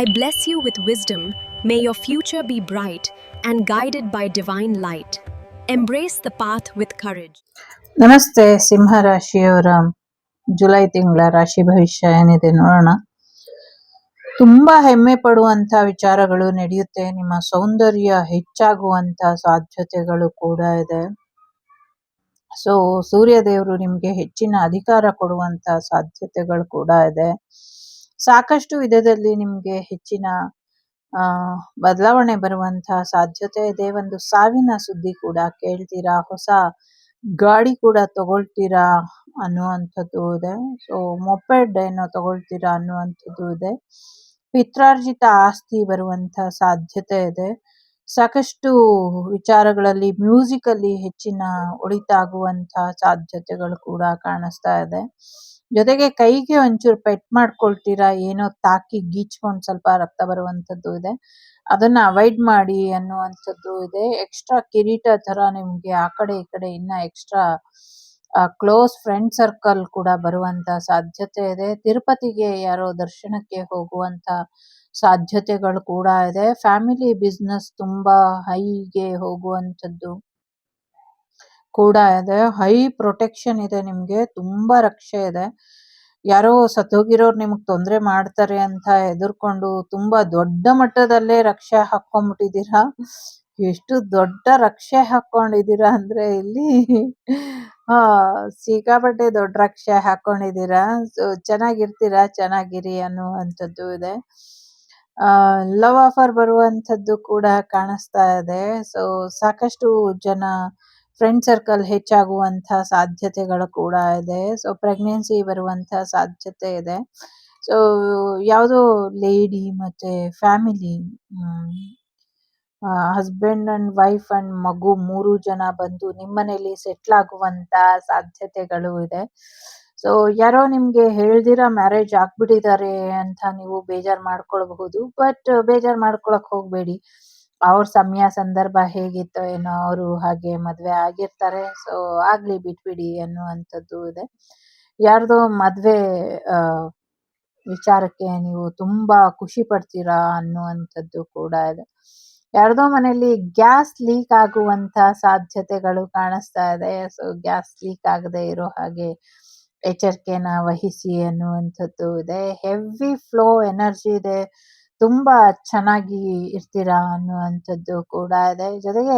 I bless you with wisdom. May your future be bright and guided by divine light. Embrace the path with courage. ನಮಸ್ತೆ ಸಿಂಹ ರಾಶಿಯವರ July ತಿಂಗಳ ರಾಶಿ ಭವಿಷ್ಯ ಏನಿದೆ ನೋಡೋಣ. ತುಂಬಾ ಹೆಮ್ಮೆ ಪಡುವಂತ ವಿಚಾರಗಳು ನಡೆಯುತ್ತೆ. ನಿಮ್ಮ ಸೌಂದರ್ಯ ಹೆಚ್ಚಾಗುವಂತ ಸಾಧ್ಯತೆಗಳು ಕೂಡ ಇದೆ. ಸೊ ಸೂರ್ಯ ದೇವರು ನಿಮ್ಗೆ ಹೆಚ್ಚಿನ ಅಧಿಕಾರ ಕೊಡುವಂತ ಸಾಧ್ಯತೆಗಳು ಕೂಡ ಇದೆ. ಸಾಕಷ್ಟು ವಿಧದಲ್ಲಿ ನಿಮ್ಗೆ ಹೆಚ್ಚಿನ ಬದಲಾವಣೆ ಬರುವಂತಹ ಸಾಧ್ಯತೆ ಇದೆ. ಒಂದು ಸಾವಿನ ಸುದ್ದಿ ಕೂಡ ಕೇಳ್ತೀರಾ, ಹೊಸ ಗಾಡಿ ಕೂಡ ತಗೊಳ್ತೀರಾ ಅನ್ನುವಂಥದ್ದು ಇದೆ. ಸೊ ಮೊಪೆಡ್ ಏನೋ ತಗೊಳ್ತೀರಾ ಅನ್ನುವಂಥದ್ದು ಇದೆ. ಪಿತ್ರಾರ್ಜಿತ ಆಸ್ತಿ ಬರುವಂತ ಸಾಧ್ಯತೆ ಇದೆ. ಸಾಕಷ್ಟು ವಿಚಾರಗಳಲ್ಲಿ ಮ್ಯೂಸಿಕಲ್ಲಿ ಹೆಚ್ಚಿನ ಒಳಿತಾಗುವಂತಹ ಸಾಧ್ಯತೆಗಳು ಕೂಡ ಕಾಣಿಸ್ತಾ ಇದೆ. ಜೊತೆಗೆ ಕೈಗೆ ಒಂಚೂರು ಪೆಟ್ ಮಾಡ್ಕೊಳ್ತೀರಾ, ಏನೋ ತಾಕಿ ಗೀಚ್ಕೊಂಡು ಸ್ವಲ್ಪ ರಕ್ತ ಬರುವಂಥದ್ದು ಇದೆ. ಅದನ್ನ ಅವಾಯ್ಡ್ ಮಾಡಿ ಅನ್ನುವಂಥದ್ದು ಇದೆ. ಎಕ್ಸ್ಟ್ರಾ ಕಿರೀಟ ತರ ನಿಮ್ಗೆ ಆ ಕಡೆ ಈ ಕಡೆ ಇನ್ನ ಎಕ್ಸ್ಟ್ರಾ ಕ್ಲೋಸ್ ಫ್ರೆಂಡ್ ಸರ್ಕಲ್ ಕೂಡ ಬರುವಂತ ಸಾಧ್ಯತೆ ಇದೆ. ತಿರುಪತಿಗೆ ಯಾರೋ ದರ್ಶನಕ್ಕೆ ಹೋಗುವಂತ ಸಾಧ್ಯತೆಗಳು ಕೂಡ ಇದೆ. ಫ್ಯಾಮಿಲಿ ಬಿಸ್ನೆಸ್ ತುಂಬಾ ಹೈಗೆ ಹೋಗುವಂಥದ್ದು ಕೂಡ ಇದೆ. ಹೈ ಪ್ರೊಟೆಕ್ಷನ್ ಇದೆ, ನಿಮ್ಗೆ ತುಂಬಾ ರಕ್ಷೆ ಇದೆ. ಯಾರೋ ಸತ್ತೋಗಿರೋರು ನಿಮಗ್ ತೊಂದರೆ ಮಾಡ್ತಾರೆ ಅಂತ ಹೆದರ್ಕೊಂಡು ತುಂಬಾ ದೊಡ್ಡ ಮಟ್ಟದಲ್ಲೇ ರಕ್ಷೆ ಹಾಕೊಂಡ್ಬಿಟ್ಟಿದ್ದೀರಾ. ಎಷ್ಟು ದೊಡ್ಡ ರಕ್ಷೆ ಹಾಕೊಂಡಿದ್ದೀರಾ ಅಂದ್ರೆ ಇಲ್ಲಿ ಸಿಕ್ಕಾಪಟ್ಟೆ ದೊಡ್ಡ ರಕ್ಷೆ ಹಾಕೊಂಡಿದ್ದೀರಾ. ಸೊ ಚೆನ್ನಾಗಿರ್ತೀರಾ, ಚೆನ್ನಾಗಿರಿ ಅನ್ನುವಂಥದ್ದು ಇದೆ. ಲವ್ ಆಫರ್ ಬರುವಂಥದ್ದು ಕೂಡ ಕಾಣಿಸ್ತಾ ಇದೆ. ಸೊ ಸಾಕಷ್ಟು ಜನ ಫ್ರೆಂಡ್ ಸರ್ಕಲ್ ಹೆಚ್ಚಾಗುವಂತ ಸಾಧ್ಯತೆಗಳು ಕೂಡ ಇದೆ. ಸೊ ಪ್ರೆಗ್ನೆನ್ಸಿ ಬರುವಂತ ಸಾಧ್ಯತೆ ಇದೆ. ಸೊ ಯಾವುದೋ ಲೇಡಿ ಮತ್ತೆ family, husband and wife and ಮಗು 3 ಜನ ಬಂದು ನಿಮ್ಮನೇಲಿ ಸೆಟ್ಲ್ ಆಗುವಂತ ಸಾಧ್ಯತೆಗಳು ಇದೆ. ಸೊ ಯಾರೋ ನಿಮ್ಗೆ ಹೇಳ್ದಿರಾ ಮ್ಯಾರೇಜ್ ಆಗ್ಬಿಟ್ಟಿದ್ದಾರೆ ಅಂತ ನೀವು ಬೇಜಾರ್ ಮಾಡ್ಕೊಳ್ಬಹುದು. ಬಟ್ ಬೇಜಾರ್ ಮಾಡ್ಕೊಳಕ್ ಹೋಗ್ಬೇಡಿ. ಅವ್ರ ಸಮಯ ಸಂದರ್ಭ ಹೇಗಿತ್ತೋ ಏನೋ ಅವರು ಹಾಗೆ ಮದ್ವೆ ಆಗಿರ್ತಾರೆ. ಸೊ ಆಗ್ಲಿ ಬಿಟ್ಬಿಡಿ ಅನ್ನುವಂಥದ್ದು ಇದೆ. ಯಾರ್ದೋ ಮದ್ವೆ ವಿಚಾರಕ್ಕೆ ನೀವು ತುಂಬಾ ಖುಷಿ ಪಡ್ತೀರಾ ಅನ್ನುವಂಥದ್ದು ಕೂಡ ಇದೆ. ಯಾರ್ದೋ ಮನೆಯಲ್ಲಿ ಗ್ಯಾಸ್ ಲೀಕ್ ಆಗುವಂತ ಸಾಧ್ಯತೆಗಳು ಕಾಣಿಸ್ತಾ ಇದೆ. ಸೊ ಗ್ಯಾಸ್ ಲೀಕ್ ಆಗದೆ ಇರೋ ಹಾಗೆ ಎಚ್ಚರಿಕೆನ ವಹಿಸಿ ಅನ್ನುವಂಥದ್ದು ಇದೆ. ಹೆವಿ ಫ್ಲೋ ಎನರ್ಜಿ ಇದೆ, ತುಂಬಾ ಚೆನ್ನಾಗಿ ಇರ್ತೀರಾ ಅನ್ನುವಂಥದ್ದು ಕೂಡ ಇದೆ. ಜೊತೆಗೆ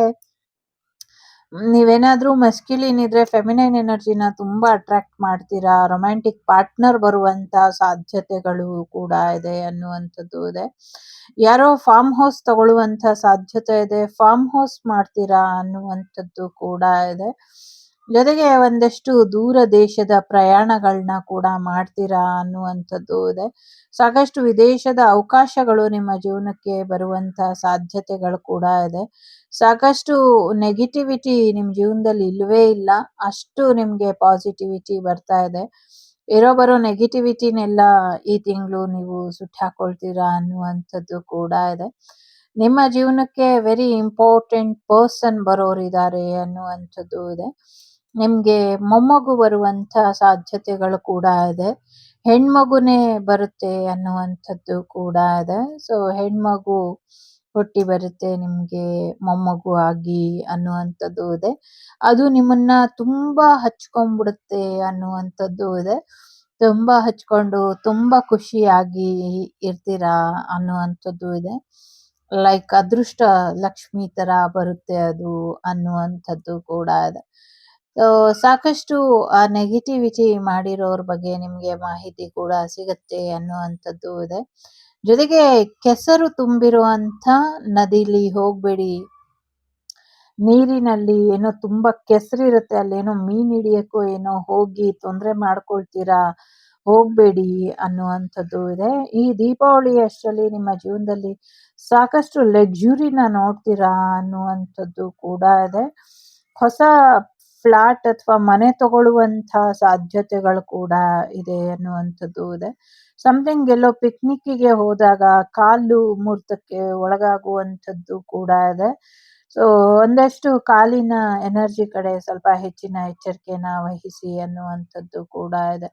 ನೀವೇನಾದ್ರೂ ಮಸ್ಕ್ಯುಲಿನ್ ಇದ್ರೆ ಫೆಮಿನೈನ್ ಎನರ್ಜಿನ ತುಂಬಾ ಅಟ್ರಾಕ್ಟ್ ಮಾಡ್ತೀರಾ. ರೊಮ್ಯಾಂಟಿಕ್ ಪಾರ್ಟ್ನರ್ ಬರುವಂತ ಸಾಧ್ಯತೆಗಳು ಕೂಡ ಇದೆ ಅನ್ನುವಂಥದ್ದು ಇದೆ. ಯಾರೋ ಫಾರ್ಮ್ ಹೌಸ್ ತಗೊಳ್ಳುವಂತ ಸಾಧ್ಯತೆ ಇದೆ. ಫಾರ್ಮ್ ಹೌಸ್ ಮಾಡ್ತೀರಾ ಅನ್ನುವಂಥದ್ದು ಕೂಡ ಇದೆ. ಜೊತೆಗೆ ಒಂದಷ್ಟು ದೂರ ದೇಶದ ಪ್ರಯಾಣಗಳನ್ನ ಕೂಡ ಮಾಡ್ತೀರಾ ಅನ್ನುವಂಥದ್ದು ಇದೆ. ಸಾಕಷ್ಟು ವಿದೇಶದ ಅವಕಾಶಗಳು ನಿಮ್ಮ ಜೀವನಕ್ಕೆ ಬರುವಂತ ಸಾಧ್ಯತೆಗಳು ಕೂಡ ಇದೆ. ಸಾಕಷ್ಟು ನೆಗೆಟಿವಿಟಿ ನಿಮ್ ಜೀವನದಲ್ಲಿ ಇಲ್ವೇ ಇಲ್ಲ, ಅಷ್ಟು ನಿಮ್ಗೆ ಪಾಸಿಟಿವಿಟಿ ಬರ್ತಾ ಇದೆ. ಬರೋ ನೆಗೆಟಿವಿಟಿನೆಲ್ಲ ಈ ತಿಂಗಳು ನೀವು ಸುಟ್ಟು ಹಾಕೊಳ್ತೀರಾ ಅನ್ನುವಂಥದ್ದು ಕೂಡ ಇದೆ. ನಿಮ್ಮ ಜೀವನಕ್ಕೆ ವೆರಿ ಇಂಪಾರ್ಟೆಂಟ್ ಪರ್ಸನ್ ಬರೋರಿದ್ದಾರೆ ಅನ್ನುವಂಥದ್ದು ಇದೆ. ನಿಮ್ಗೆ ಮೊಮ್ಮಗು ಬರುವಂತ ಸಾಧ್ಯತೆಗಳು ಕೂಡ ಇದೆ. ಹೆಣ್ಮಗುನೇ ಬರುತ್ತೆ ಅನ್ನುವಂಥದ್ದು ಕೂಡ ಇದೆ. ಸೊ ಹೆಣ್ಮಗು ಹುಟ್ಟಿ ಬರುತ್ತೆ ನಿಮ್ಗೆ ಮೊಮ್ಮಗು ಆಗಿ ಅನ್ನುವಂಥದ್ದು ಇದೆ. ಅದು ನಿಮ್ಮನ್ನ ತುಂಬಾ ಹಚ್ಕೊಂಡ್ಬಿಡುತ್ತೆ ಅನ್ನುವಂಥದ್ದು ಇದೆ. ತುಂಬಾ ಹಚ್ಕೊಂಡು ತುಂಬಾ ಖುಷಿಯಾಗಿ ಇರ್ತೀರಾ ಅನ್ನುವಂಥದ್ದು ಇದೆ. ಲೈಕ್ ಅದೃಷ್ಟ ಲಕ್ಷ್ಮಿ ತರ ಬರುತ್ತೆ ಅದು ಅನ್ನುವಂಥದ್ದು ಕೂಡ ಇದೆ. ಸೊ ಸಾಕಷ್ಟು ಆ ನೆಗೆಟಿವಿಟಿ ಮಾಡಿರೋರ್ ಬಗ್ಗೆ ನಿಮ್ಗೆ ಮಾಹಿತಿ ಕೂಡ ಸಿಗುತ್ತೆ ಅನ್ನುವಂಥದ್ದು ಇದೆ. ಜೊತೆಗೆ ಕೆಸರು ತುಂಬಿರುವಂತ ನದಿಲಿ ಹೋಗ್ಬೇಡಿ. ನೀರಿನಲ್ಲಿ ಏನೋ ತುಂಬಾ ಕೆಸರಿರುತ್ತೆ, ಅಲ್ಲೇನೋ ಮೀನ್ ಹಿಡಿಯಕ್ಕೋ ಏನೋ ಹೋಗಿ ತೊಂದರೆ ಮಾಡ್ಕೊಳ್ತೀರಾ, ಹೋಗ್ಬೇಡಿ ಅನ್ನುವಂಥದ್ದು ಇದೆ. ಈ ದೀಪಾವಳಿ ಅಷ್ಟರಲ್ಲಿ ನಿಮ್ಮ ಜೀವನದಲ್ಲಿ ಸಾಕಷ್ಟು ಲಕ್ಸುರಿನ ನೋಡ್ತೀರಾ ಅನ್ನುವಂಥದ್ದು ಕೂಡ ಇದೆ. ಹೊಸ ಫ್ಲಾಟ್ ಅಥವಾ ಮನೆ ತಗೊಳ್ಳುವಂತ ಸಾಧ್ಯತೆಗಳು ಕೂಡ ಇದೆ ಅನ್ನುವಂಥದ್ದು ಇದೆ. ಸಮಥಿಂಗ್ ಎಲ್ಲೋ ಪಿಕ್ನಿಕ್ಕಿಗೆ ಹೋದಾಗ ಕಾಲು ಮುರಿತಕ್ಕೆ ಒಳಗಾಗುವಂಥದ್ದು ಕೂಡ ಇದೆ. ಸೊ ಒಂದಷ್ಟು ಕಾಲಿನ ಎನರ್ಜಿ ಕಡೆ ಸ್ವಲ್ಪ ಹೆಚ್ಚಿನ ಎಚ್ಚರಿಕೆನ ವಹಿಸಿ ಅನ್ನುವಂಥದ್ದು ಕೂಡ ಇದೆ.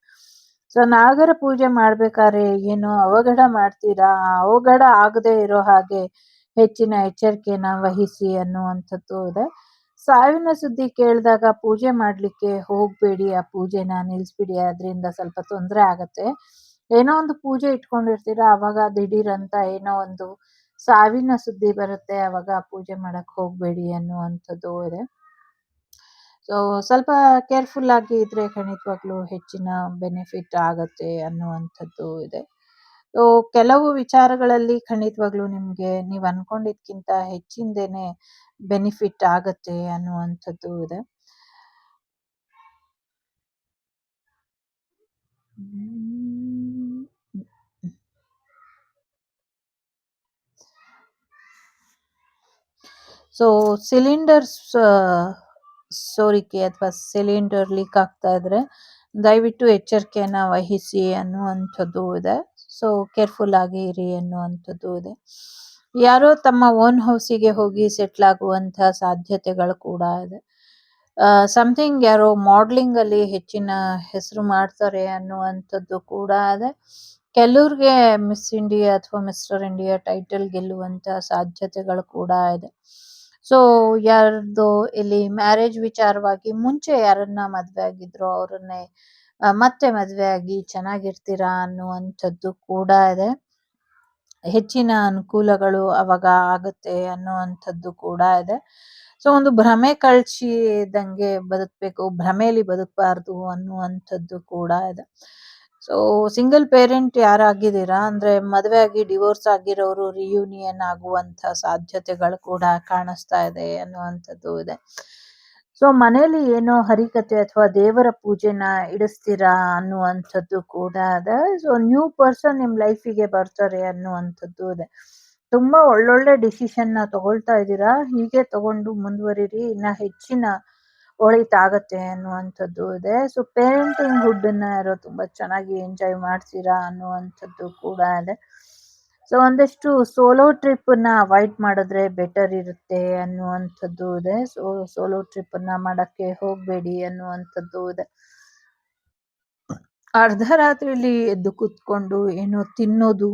ಸೊ ನಾಗರ ಪೂಜೆ ಮಾಡ್ಬೇಕಾದ್ರೆ ಏನು ಅವಘಡ ಮಾಡ್ತೀರಾ? ಅವಘಡ ಆಗದೆ ಇರೋ ಹಾಗೆ ಹೆಚ್ಚಿನ ಎಚ್ಚರಿಕೆನ ವಹಿಸಿ ಅನ್ನುವಂಥದ್ದು ಇದೆ. ಸಾವಿನ ಸುದ್ದಿ ಕೇಳಿದಾಗ ಪೂಜೆ ಮಾಡ್ಲಿಕ್ಕೆ ಹೋಗ್ಬೇಡಿ. ಆ ಪೂಜೆನ ನಿಲ್ಲಿಸ್ಬಿಡಿ. ಅದರಿಂದ ಸ್ವಲ್ಪ ತೊಂದರೆ ಆಗತ್ತೆ. ಏನೋ ಒಂದು ಪೂಜೆ ಇಟ್ಕೊಂಡಿರ್ತೀರಾ, ಅವಾಗ ದಿಢೀರಂತ ಏನೋ ಒಂದು ಸಾವಿನ ಸುದ್ದಿ ಬರುತ್ತೆ. ಅವಾಗ ಪೂಜೆ ಮಾಡಕ್ ಹೋಗ್ಬೇಡಿ ಅನ್ನುವಂಥದ್ದು ಇದೆ. ಸೊ ಸ್ವಲ್ಪ ಕೇರ್‌ಫುಲ್ ಆಗಿ ಇದ್ರೆ ಖಂಡಿತವಾಗ್ಲೂ ಹೆಚ್ಚಿನ ಬೆನಿಫಿಟ್ ಆಗತ್ತೆ ಅನ್ನುವಂಥದ್ದು ಇದೆ. ಸೊ ಕೆಲವು ವಿಚಾರಗಳಲ್ಲಿ ಖಂಡಿತವಾಗ್ಲೂ ನಿಮ್ಗೆ ನೀವ್ ಅನ್ಕೊಂಡಿದ್ಕಿಂತ ಹೆಚ್ಚಿಂದೇನೆ ಬೆನಿಫಿಟ್ ಆಗತ್ತೆ ಅನ್ನುವಂಥದ್ದು ಇದೆ. ಸೊ ಸಿಲಿಂಡರ್ಸ್ ಸೋರಿಕೆ ಅಥವಾ ಸಿಲಿಂಡರ್ ಲೀಕ್ ಆಗ್ತಾ ಇದ್ರೆ ದಯವಿಟ್ಟು ಎಚ್ಚರಿಕೆಯನ್ನ ವಹಿಸಿ ಅನ್ನುವಂಥದ್ದು ಇದೆ. ಸೊ ಕೇರ್‌ಫುಲ್ ಆಗಿ ಇರಿ ಅನ್ನುವಂಥದ್ದು ಇದೆ. ಯಾರೋ ತಮ್ಮ ಓನ್ ಹೌಸಿಗೆ ಹೋಗಿ ಸೆಟ್ಲ್ ಆಗುವಂತ ಸಾಧ್ಯತೆಗಳು ಕೂಡ ಇದೆ. ಸಮಥಿಂಗ್ ಯಾರೋ ಮಾಡಲಿಂಗ್ ಅಲ್ಲಿ ಹೆಚ್ಚಿನ ಹೆಸರು ಮಾಡ್ತಾರೆ ಅನ್ನುವಂಥದ್ದು ಕೂಡ ಇದೆ. ಕೆಲವ್ರಿಗೆ ಮಿಸ್ ಇಂಡಿಯಾ ಅಥವಾ ಮಿಸ್ಟರ್ ಇಂಡಿಯಾ ಟೈಟಲ್ ಗೆಲ್ಲುವಂತ ಸಾಧ್ಯತೆಗಳು ಕೂಡ ಇದೆ. ಸೊ ಯಾರ್ದೋ ಇಲ್ಲಿ ಮ್ಯಾರೇಜ್ ವಿಚಾರವಾಗಿ ಮುಂಚೆ ಯಾರನ್ನ ಮದ್ವೆ ಆಗಿದ್ರೋ ಅವ್ರನ್ನೇ ಮತ್ತೆ ಮದ್ವೆ ಆಗಿ ಚೆನ್ನಾಗಿರ್ತೀರಾ ಅನ್ನುವಂಥದ್ದು ಕೂಡ ಇದೆ. ಹೆಚ್ಚಿನ ಅನುಕೂಲಗಳು ಅವಾಗ ಆಗುತ್ತೆ ಅನ್ನುವಂಥದ್ದು ಕೂಡ ಇದೆ. ಸೊ ಒಂದು ಭ್ರಮೆ ಕಳ್ಚಿದಂಗೆ ಬದುಕ್ಬೇಕು, ಭ್ರಮೆಯಲ್ಲಿ ಬದುಕಬಾರ್ದು ಅನ್ನುವಂಥದ್ದು ಕೂಡ ಇದೆ. ಸೊ ಸಿಂಗಲ್ ಪೇರೆಂಟ್ ಯಾರಾಗಿದ್ದೀರಾ ಅಂದ್ರೆ ಮದುವೆ ಆಗಿ ಡಿವೋರ್ಸ್ ಆಗಿರೋರು ರಿಯೂನಿಯನ್ ಆಗುವಂತ ಸಾಧ್ಯತೆಗಳು ಕೂಡ ಕಾಣಿಸ್ತಾ ಇದೆ ಅನ್ನುವಂಥದ್ದು ಇದೆ. ಸೊ ಮನೇಲಿ ಏನೋ ಹರಿಕತೆ ಅಥವಾ ದೇವರ ಪೂಜೆನ ಇಡಿಸ್ತೀರಾ ಅನ್ನುವಂಥದ್ದು ಕೂಡ ಇದೆ. ಸೊ ನ್ಯೂ ಪರ್ಸನ್ ನಿಮ್ ಲೈಫಿಗೆ ಬರ್ತಾರೆ ಅನ್ನುವಂಥದ್ದು ಇದೆ. ತುಂಬಾ ಒಳ್ಳೊಳ್ಳೆ ಡಿಸಿಷನ್ ನ ತಗೊಳ್ತಾ ಇದ್ದೀರಾ. ಹೀಗೆ ತಗೊಂಡು ಮುಂದುವರಿರಿ. ಇನ್ನ ಹೆಚ್ಚಿನ ಒಳಿತಾಗತ್ತೆ ಅನ್ನುವಂಥದ್ದು ಇದೆ. ಸೊ ಪೇರೆಂಟಿಂಗ್ ಹುಡ್ ಅನ್ನ ಯಾರೋ ತುಂಬಾ ಚೆನ್ನಾಗಿ ಎಂಜಾಯ್ ಮಾಡ್ತೀರಾ ಅನ್ನುವಂಥದ್ದು ಕೂಡ ಇದೆ. ಸೊ ಒಂದಷ್ಟು ಸೋಲೋ ಟ್ರಿಪ್ ನ ಅವಾಯ್ಡ್ ಮಾಡಿದ್ರೆ ಬೆಟರ್ ಇರುತ್ತೆ ಅನ್ನುವಂಥದ್ದು ಇದೆ. ಸೊ ಸೋಲೋ ಟ್ರಿಪ್ ಅನ್ನ ಮಾಡಕ್ಕೆ ಹೋಗ್ಬೇಡಿ ಅನ್ನುವಂಥದ್ದು ಇದೆ. ಅರ್ಧರಾತ್ರಿಲಿ ಎದ್ದು ಕೂತ್ಕೊಂಡು ಏನೋ ತಿನ್ನೋದು,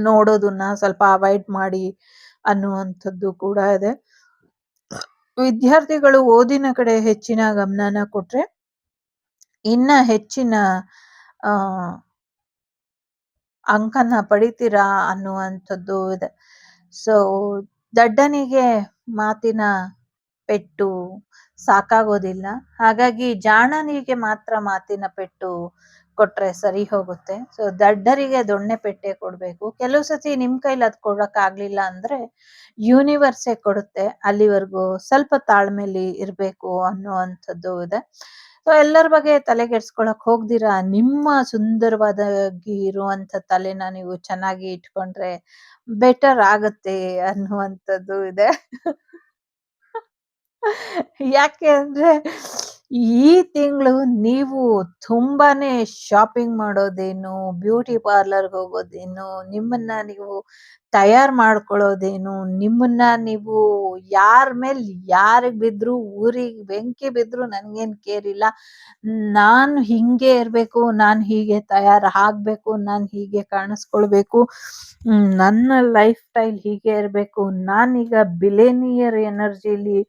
ನೋಡೋದನ್ನ ಸ್ವಲ್ಪ ಅವಾಯ್ಡ್ ಮಾಡಿ ಅನ್ನುವಂಥದ್ದು ಕೂಡ ಇದೆ. ವಿದ್ಯಾರ್ಥಿಗಳು ಓದಿನ ಕಡೆ ಹೆಚ್ಚಿನ ಗಮನನ ಕೊಟ್ರೆ ಇನ್ನ ಹೆಚ್ಚಿನ ಆ ಅಂಕನ ಪಡಿತೀರಾ ಅನ್ನುವಂಥದ್ದು ಇದೆ. ಸೊ ದಡ್ಡನಿಗೆ ಮಾತಿನ ಪೆಟ್ಟು ಸಾಕಾಗೋದಿಲ್ಲ. ಹಾಗಾಗಿ ಜಾಣನಿಗೆ ಮಾತ್ರ ಮಾತಿನ ಪೆಟ್ಟು ಕೊಟ್ರೆ ಸರಿ ಹೋಗುತ್ತೆ. ಸೊ ದಡ್ಡರಿಗೆ ದೊಣ್ಣೆ ಪೆಟ್ಟೆ ಕೊಡ್ಬೇಕು. ಕೆಲವು ಸತಿ ನಿಮ್ ಕೈಲಿ ಅದ್ ಕೊಡಕ್ ಆಗ್ಲಿಲ್ಲ ಅಂದ್ರೆ ಯೂನಿವರ್ಸೇ ಕೊಡುತ್ತೆ. ಅಲ್ಲಿವರೆಗೂ ಸ್ವಲ್ಪ ತಾಳ್ಮೆಲಿ ಇರ್ಬೇಕು ಅನ್ನುವಂಥದ್ದು ಇದೆ. ಸೊ ಎಲ್ಲರ ಬಗ್ಗೆ ತಲೆಗೆಡ್ಸ್ಕೊಳಕ್ ಹೋಗ್ದಿರಾ ನಿಮ್ಮ ಸುಂದರವಾದಾಗಿ ಇರುವಂತ ತಲೆನ ನೀವು ಚೆನ್ನಾಗಿ ಇಟ್ಕೊಂಡ್ರೆ ಬೆಟರ್ ಆಗತ್ತೆ ಅನ್ನುವಂಥದ್ದು ಇದೆ. ಯಾಕೆ ಅಂದ್ರೆ ಈ ತಿಂಗಳು ನೀವು ತುಂಬಾನೇ ಶಾಪಿಂಗ್ ಮಾಡೋದೇನು, ಬ್ಯೂಟಿ ಪಾರ್ಲರ್‌ಗೆ ಹೋಗೋದೇನು, ನಿಮ್ಮನ್ನ ನೀವು ತಯಾರು ಮಾಡ್ಕೊಳ್ಳೋದೇನು, ನಿಮ್ಮನ್ನ ನೀವು ಯಾರ್ ಮೇಲ್ ಯಾರಿಗ್ ಬಿದ್ರು ಊರಿಗ್ ಬೆಂಕಿ ಬಿದ್ರು ನನ್ಗೇನ್ ಕೇರ್ ಇಲ್ಲ. ನಾನು ಹಿಂಗೆ ಇರ್ಬೇಕು, ನಾನ್ ಹೀಗೆ ತಯಾರಾಗ್ಬೇಕು, ನಾನ್ ಹೀಗೆ ಕಾಣಿಸ್ಕೊಳ್ಬೇಕು, ನನ್ನ ಲೈಫ್ ಸ್ಟೈಲ್ ಹೀಗೆ ಇರ್ಬೇಕು, ನಾನೀಗ ಬಿಲಿಯನಿಯರ್ ಎನರ್ಜಿಲಿ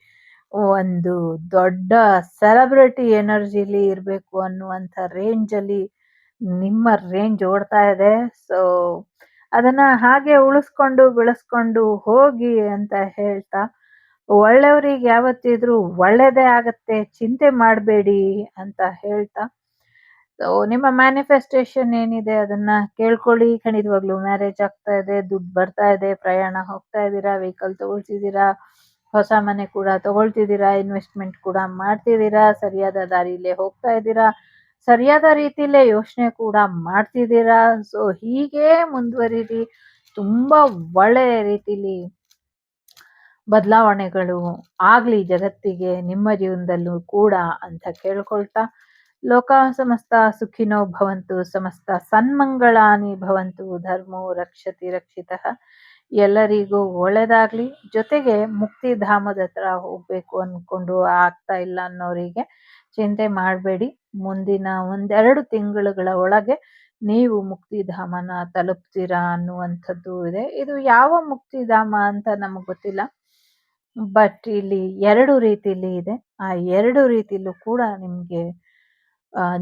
ಒಂದು ದೊಡ್ಡ ಸೆಲೆಬ್ರಿಟಿ ಎನರ್ಜಿಲಿ ಇರ್ಬೇಕು ಅನ್ನುವಂಥ ರೇಂಜ್ ಅಲ್ಲಿ ನಿಮ್ಮ ರೇಂಜ್ ಓಡ್ತಾ ಇದೆ. ಸೊ ಅದನ್ನ ಹಾಗೆ ಉಳಿಸ್ಕೊಂಡು ಬೆಳೆಸ್ಕೊಂಡು ಹೋಗಿ ಅಂತ ಹೇಳ್ತಾ ಒಳ್ಳೆಯವ್ರಿಗೆ ಯಾವತ್ತಿದ್ರು ಒಳ್ಳೇದೇ ಆಗತ್ತೆ, ಚಿಂತೆ ಮಾಡಬೇಡಿ ಅಂತ ಹೇಳ್ತಾ ಸೊ ನಿಮ್ಮ ಮ್ಯಾನಿಫೆಸ್ಟೇಷನ್ ಏನಿದೆ ಅದನ್ನ ಕೇಳ್ಕೊಳ್ಳಿ. ಖಂಡಿತವಾಗ್ಲೂ ಮ್ಯಾರೇಜ್ ಆಗ್ತಾ ಇದೆ, ದುಡ್ಡು ಬರ್ತಾ ಇದೆ, ಪ್ರಯಾಣ ಹೋಗ್ತಾ ಇದ್ದೀರಾ, ವೆಹಿಕಲ್ ತಗೊಳ್ತಿದ್ದೀರಾ, ಹೊಸ ಮನೆ ಕೂಡ ತಗೊಳ್ತಿದ್ದೀರಾ, ಇನ್ವೆಸ್ಟ್ಮೆಂಟ್ ಕೂಡ ಮಾಡ್ತಿದ್ದೀರಾ, ಸರಿಯಾದ ದಾರಿಲೇ ಹೋಗ್ತಾ ಇದ್ದೀರಾ, ಸರಿಯಾದ ರೀತಿಲೇ ಯೋಚನೆ ಕೂಡ ಮಾಡ್ತಿದ್ದೀರಾ. ಸೊ ಹೀಗೆ ಮುಂದುವರಿರಿ. ತುಂಬಾ ಒಳ್ಳೆಯ ರೀತಿಲಿ ಬದಲಾವಣೆಗಳು ಆಗ್ಲಿ ಜಗತ್ತಿಗೆ, ನಿಮ್ಮ ಜೀವನದಲ್ಲೂ ಕೂಡ ಅಂತ ಕೇಳ್ಕೊಳ್ತಾ ಲೋಕ ಸಮಸ್ತ ಸುಖಿನೋ ಭವಂತು, ಸಮಸ್ತ ಸನ್ಮಂಗಳಾನಿ ಭವಂತು, ಧರ್ಮೋ ರಕ್ಷತಿ ರಕ್ಷಿತಃ. ಎಲ್ಲರಿಗೂ ಒಳ್ಳೇದಾಗ್ಲಿ. ಜೊತೆಗೆ ಮುಕ್ತಿಧಾಮದ ಹತ್ರ ಹೋಗ್ಬೇಕು ಅನ್ಕೊಂಡು ಆಗ್ತಾ ಇಲ್ಲ ಅನ್ನೋರಿಗೆ ಚಿಂತೆ ಮಾಡಬೇಡಿ. ಮುಂದಿನ ಒಂದೆರಡು ತಿಂಗಳುಗಳ ಒಳಗೆ ನೀವು ಮುಕ್ತಿಧಾಮನ ತಲುಪ್ತೀರಾ ಅನ್ನುವಂಥದ್ದು ಇದೆ. ಇದು ಯಾವ ಮುಕ್ತಿಧಾಮ ಅಂತ ನಮಗೆ ಗೊತ್ತಿಲ್ಲ. ಬಟ್ ಇಲ್ಲಿ ಎರಡು ರೀತಿಲಿ ಇದೆ. ಆ ಎರಡು ರೀತಿಲೂ ಕೂಡ ನಿಮ್ಗೆ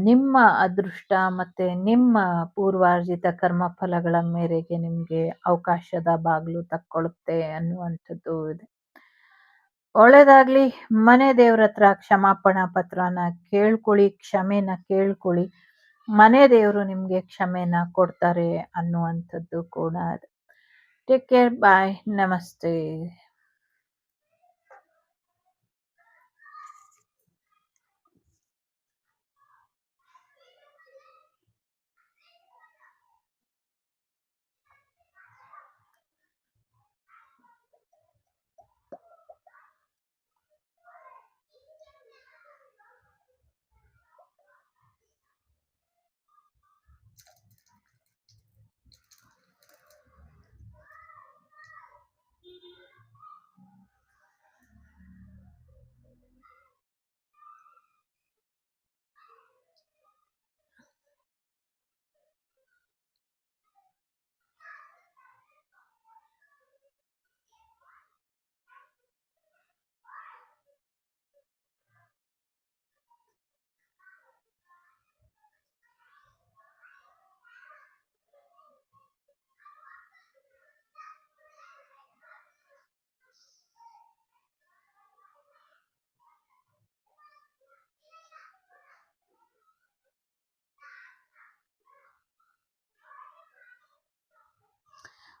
ನಿಮ್ಮ ಅದೃಷ್ಟ ಮತ್ತೆ ನಿಮ್ಮ ಪೂರ್ವಾರ್ಜಿತ ಕರ್ಮ ಫಲಗಳ ಮೇರೆಗೆ ನಿಮ್ಗೆ ಅವಕಾಶದ ಬಾಗಿಲು ತಕ್ಕೊಳ್ಳುತ್ತೆ ಅನ್ನುವಂಥದ್ದು ಇದೆ. ಒಳ್ಳೇದಾಗ್ಲಿ. ಮನೆ ದೇವ್ರ ಹತ್ರ ಕ್ಷಮಾಪಣಾ ಪತ್ರನ ಕೇಳ್ಕೊಳ್ಳಿ, ಕ್ಷಮೆನ ಕೇಳ್ಕೊಳ್ಳಿ. ಮನೆ ದೇವರು ನಿಮ್ಗೆ ಕ್ಷಮೆನ ಕೊಡ್ತಾರೆ ಅನ್ನುವಂಥದ್ದು ಕೂಡ ಇದೆ. Take care. ಬಾಯ್. ನಮಸ್ತೆ.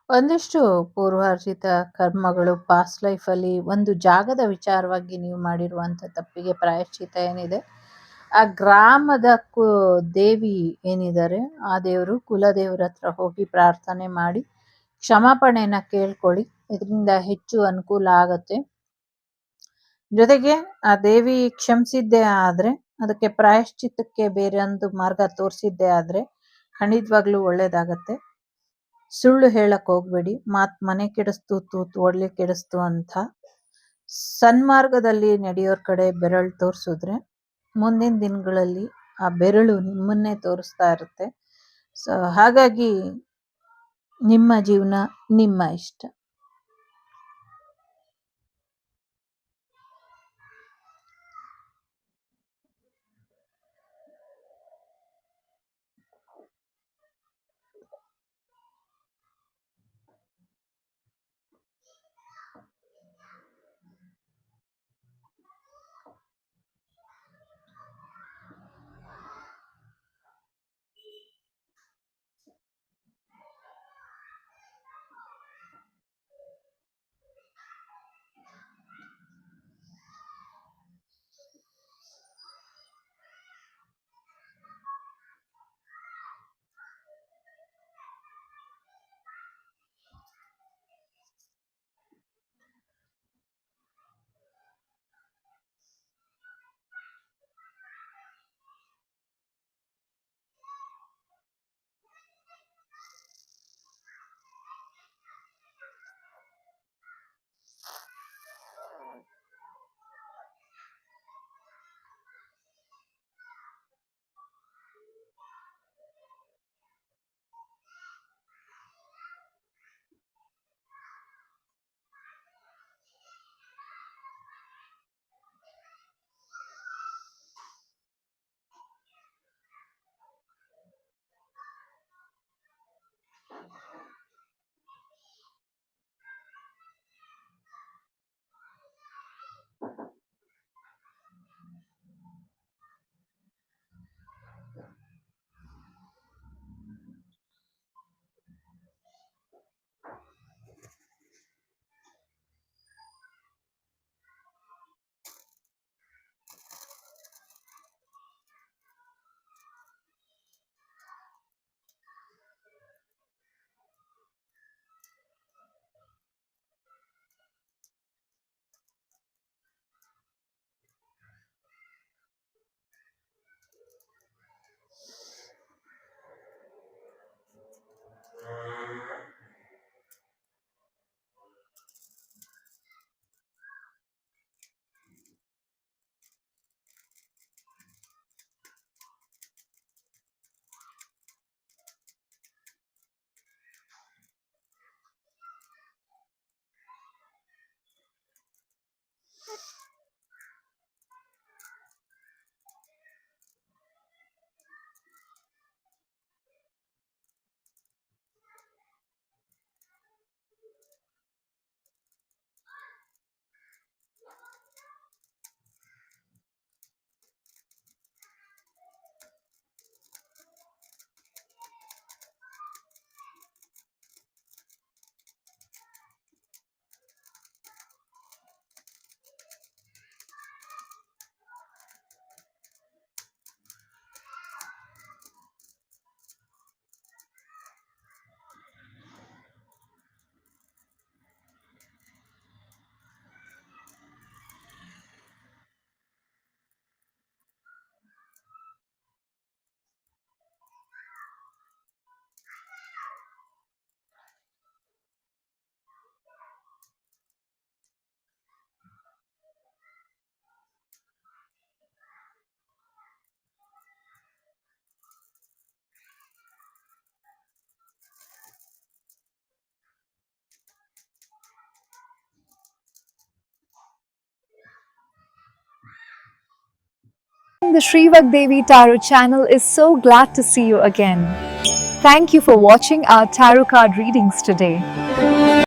ಒಂದಿಷ್ಟು ಪೂರ್ವಾರ್ಜಿತ ಕರ್ಮಗಳು ಪಾಸ್ಟ್ ಲೈಫಲ್ಲಿ ಒಂದು ಜಾಗದ ವಿಚಾರವಾಗಿ ನೀವು ಮಾಡಿರುವಂಥ ತಪ್ಪಿಗೆ ಪ್ರಾಯಶ್ಚಿತ್ತ ಏನಿದೆ, ಆ ಗ್ರಾಮದ ದೇವಿ ಏನಿದ್ದಾರೆ, ಆ ದೇವರು ಕುಲದೇವ್ರ ಹತ್ರ ಹೋಗಿ ಪ್ರಾರ್ಥನೆ ಮಾಡಿ ಕ್ಷಮಾಪಣೆನ ಕೇಳ್ಕೊಳ್ಳಿ. ಇದರಿಂದ ಹೆಚ್ಚು ಅನುಕೂಲ ಆಗತ್ತೆ. ಜೊತೆಗೆ ಆ ದೇವಿ ಕ್ಷಮಿಸಿದ್ದೇ ಆದ್ರೆ, ಅದಕ್ಕೆ ಪ್ರಾಯಶ್ಚಿತ್ತಕ್ಕೆ ಬೇರೆ ಒಂದು ಮಾರ್ಗ ತೋರಿಸಿದ್ದೇ ಆದ್ರೆ ಖಂಡಿತವಾಗ್ಲೂ ಒಳ್ಳೇದಾಗತ್ತೆ. ಸುಳ್ಳು ಹೇಳಕ್ ಹೋಗ್ಬೇಡಿ. ಮನೆ ಕೆಡಿಸ್ತು ತೂತು ಒಳ್ಳೆ ಕೆಡಿಸ್ತು ಅಂತ ಸನ್ಮಾರ್ಗದಲ್ಲಿ ನಡೆಯೋರ್ ಕಡೆ ಬೆರಳು ತೋರಿಸಿದ್ರೆ ಮುಂದಿನ ದಿನಗಳಲ್ಲಿ ಆ ಬೆರಳು ನಿಮ್ಮನ್ನೇ ತೋರಿಸ್ತಾ ಇರುತ್ತೆ. ಸೊ ಹಾಗಾಗಿ ನಿಮ್ಮ ಜೀವನ ನಿಮ್ಮ ಇಷ್ಟ. team, the Shrivak Devi Tarot channel is so glad to see you again. Thank you for watching our tarot card readings today.